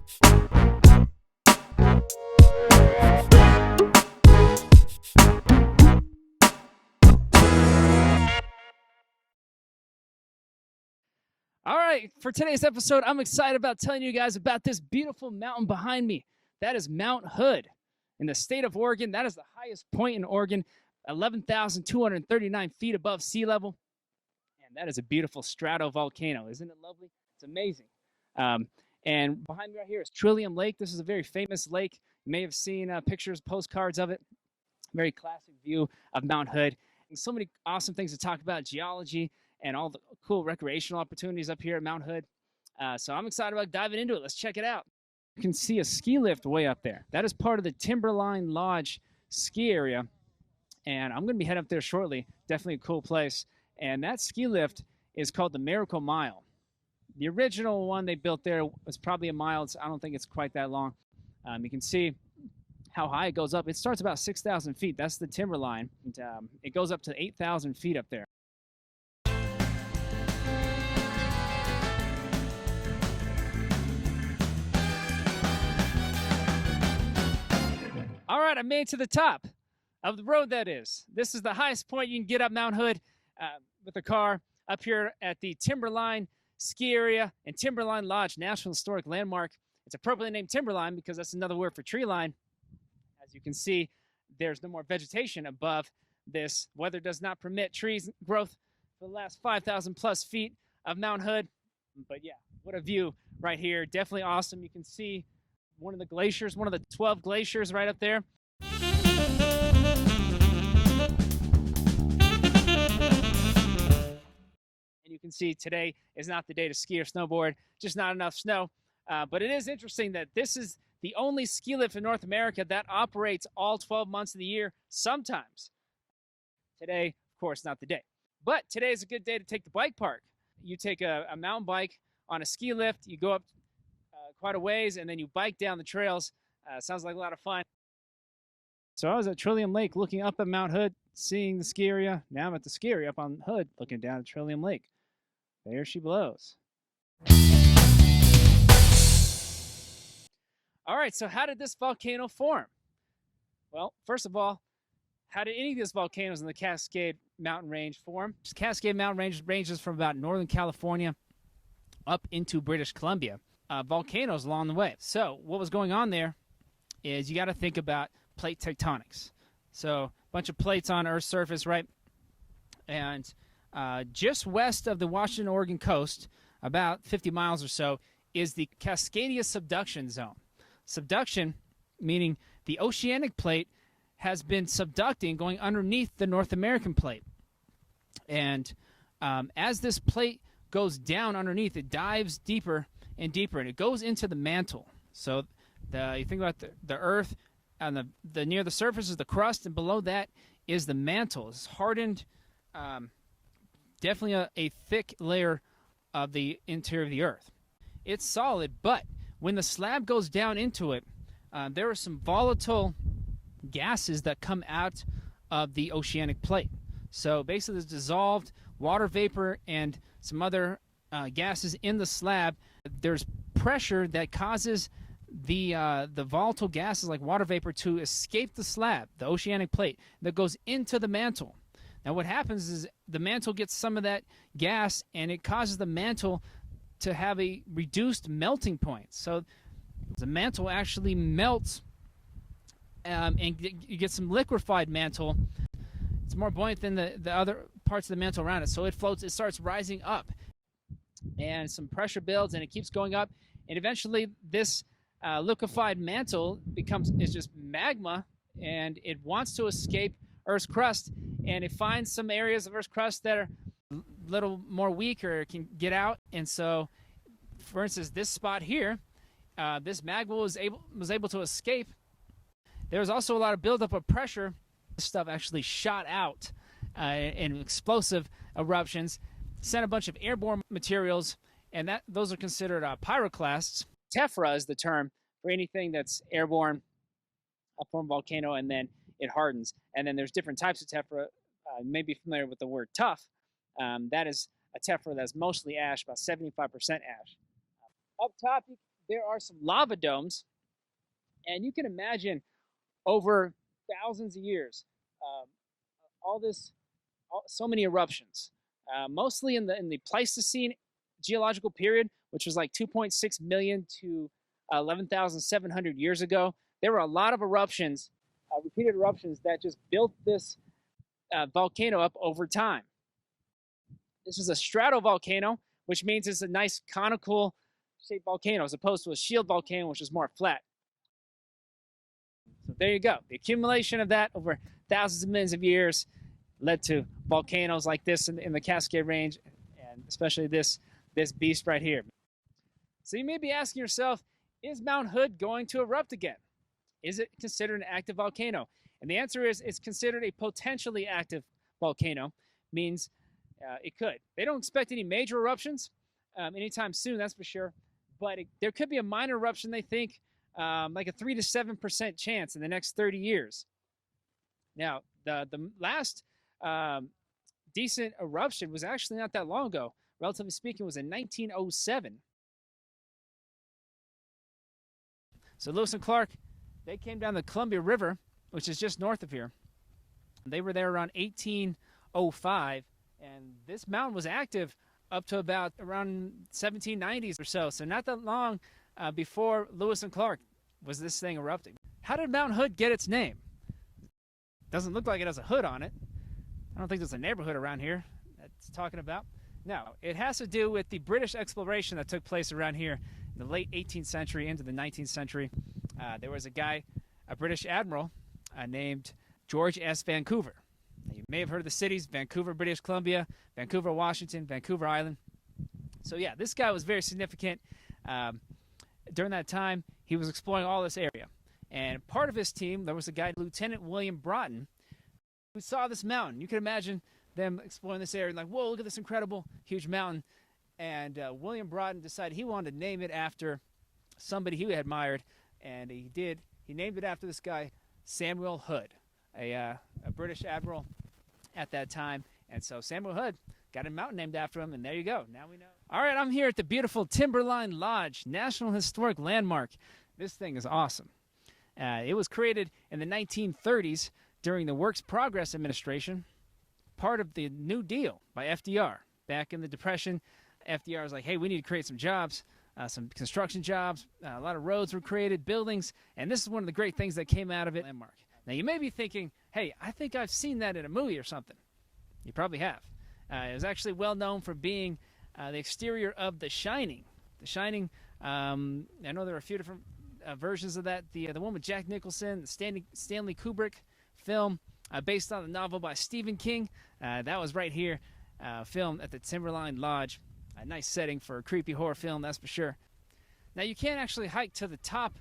All right, for today's episode, I'm excited about telling you guys about this beautiful mountain behind me. That is Mount Hood in the state of Oregon. That is the highest point in Oregon, 11,239 feet above sea level. And that is a beautiful stratovolcano. Isn't it lovely? It's amazing. And behind me right here is Trillium Lake. This is a very famous lake. You may have seen pictures, postcards of it. Very classic view of Mount Hood. And so many awesome things to talk about, geology, and all the cool recreational opportunities up here at Mount Hood. So I'm excited about diving into it. Let's check it out. You can see a ski lift way up there. That is part of the Timberline Lodge ski area. And I'm going to be heading up there shortly. Definitely a cool place. And that ski lift is called the Miracle Mile. The original one they built there was probably a mile. I don't think it's quite that long. You can see how high it goes up. It starts about 6,000 feet. That's the timberline. And, it goes up to 8,000 feet up there. All right, I made it to the top of the road, that is. This is the highest point you can get up Mount Hood with a car up here at the Timberline ski area and Timberline Lodge National Historic Landmark. It's appropriately named Timberline because that's another word for tree line. As you can see, there's no more vegetation above this. Weather does not permit trees growth for the last 5,000 plus feet of Mount Hood. But yeah, what a view right here. Definitely awesome. You can see one of the glaciers, one of the 12 glaciers right up there. And you can see today is not the day to ski or snowboard, just not enough snow. But it is interesting that this is the only ski lift in North America that operates all 12 months of the year, sometimes. Today, of course, not the day. But today is a good day to take the bike park. You take a mountain bike on a ski lift, you go up quite a ways, and then you bike down the trails. Sounds like a lot of fun. So I was at Trillium Lake looking up at Mount Hood, seeing the ski area. Now I'm at the ski area up on Hood, looking down at Trillium Lake. There she blows. All right, so how did this volcano form? Well, first of all, how did any of these volcanoes in the Cascade Mountain Range form? Cascade Mountain Range ranges from about Northern California up into British Columbia. Volcanoes along the way. So what was going on there is you got to think about plate tectonics. So a bunch of plates on Earth's surface, right? And just west of the Washington-Oregon coast, about 50 miles or so, is the Cascadia subduction zone. Subduction, meaning the oceanic plate has been subducting, going underneath the North American plate. And as this plate goes down underneath, it dives deeper and deeper, and it goes into the mantle. So you think about the Earth, and the near the surface is the crust, and below that is the mantle. It's hardened, definitely a thick layer of the interior of the Earth. It's solid, but when the slab goes down into it, there are some volatile gases that come out of the oceanic plate. So basically there's dissolved water vapor and some other gases in the slab. There's pressure that causes the volatile gases like water vapor to escape the slab, the oceanic plate, that goes into the mantle. Now what happens is the mantle gets some of that gas, and it causes the mantle to have a reduced melting point. So the mantle actually melts, and you get some liquefied mantle. It's more buoyant than the other parts of the mantle around it. So it floats, it starts rising up, and some pressure builds, and it keeps going up, and eventually this liquefied mantle is just magma, and it wants to escape Earth's crust, and it finds some areas of Earth's crust that are a little more weak or can get out. And so, for instance, this spot here, this magma was able to escape. There was also a lot of buildup of pressure. This stuff actually shot out in explosive eruptions, sent a bunch of airborne materials, and those are considered pyroclasts. Tephra is the term for anything that's airborne up from a volcano, and then it hardens. And then there's different types of tephra. You may be familiar with the word tuff. That is a tephra that's mostly ash, about 75% ash. Up top, there are some lava domes, and you can imagine over thousands of years, um, all this, so many eruptions, mostly in the Pleistocene geological period, which was like 2.6 million to 11,700 years ago. There were a lot of eruptions, repeated eruptions that just built this volcano up over time. This is a stratovolcano, which means it's a nice conical shaped volcano as opposed to a shield volcano, which is more flat. So there you go. The accumulation of that over thousands of millions of years led to volcanoes like this in the Cascade Range, and especially this beast right here. So you may be asking yourself, is Mount Hood going to erupt again? Is it considered an active volcano? And the answer is it's considered a potentially active volcano, means it could. They don't expect any major eruptions anytime soon, that's for sure. But there could be a minor eruption, they think, like a 3 to 7% chance in the next 30 years. Now, the last decent eruption was actually not that long ago. Relatively speaking, was in 1907. So Lewis and Clark, they came down the Columbia River, which is just north of here. They were there around 1805, and this mountain was active up to about around 1790s or so. So not that long before Lewis and Clark was this thing erupting. How did Mount Hood get its name? Doesn't look like it has a hood on it. I don't think there's a neighborhood around here that's talking about. No, it has to do with the British exploration that took place around here in the late 18th century into the 19th century. There was a British admiral named George S. Vancouver. You may have heard of the cities: Vancouver, British Columbia, Vancouver, Washington, Vancouver Island. So yeah, this guy was very significant. During that time, he was exploring all this area. And part of his team, there was a guy, Lieutenant William Broughton, who saw this mountain. You can imagine them exploring this area, like, whoa, look at this incredible, huge mountain. And William Broughton decided he wanted to name it after somebody he admired, and he did. He named it after this guy, Samuel Hood, a British admiral at that time. And so Samuel Hood got a mountain named after him, and there you go. Now we know. All right, I'm here at the beautiful Timberline Lodge, National Historic Landmark. This thing is awesome. It was created in the 1930s during the Works Progress Administration, part of the New Deal by FDR. Back in the Depression, FDR was like, hey, we need to create some jobs, some construction jobs. A lot of roads were created, buildings, and this is one of the great things that came out of it. Landmark. Now, you may be thinking, hey, I think I've seen that in a movie or something. You probably have. It was actually well known for being the exterior of The Shining. The Shining, I know there are a few different versions of that. The one with Jack Nicholson, the Stanley Kubrick film based on the novel by Stephen King. That was right here, filmed at the Timberline Lodge. A nice setting for a creepy horror film, that's for sure. Now, you can't actually hike to the top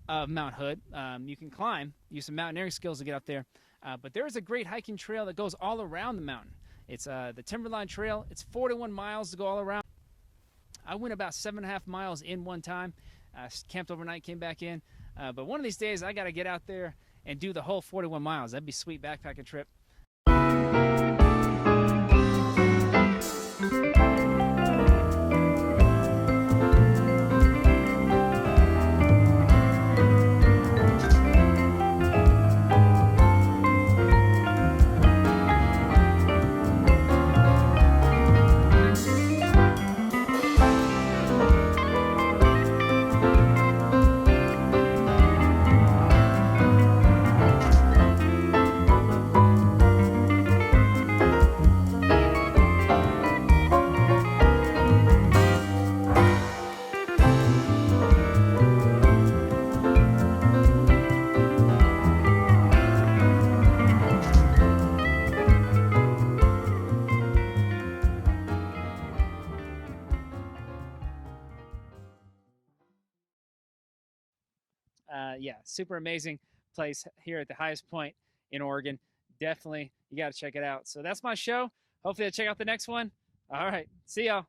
of Mount Hood. You can climb, use some mountaineering skills to get up there. But there is a great hiking trail that goes all around the mountain. It's the Timberline Trail. It's 41 miles to go all around. I went about 7.5 miles in one time. Camped overnight, came back in. But one of these days, I got to get out there and do the whole 41 miles. That'd be a sweet backpacking trip. Yeah, super amazing place here at the highest point in Oregon. Definitely, you got to check it out. So that's my show. Hopefully, I'll check out the next one. All right, see y'all.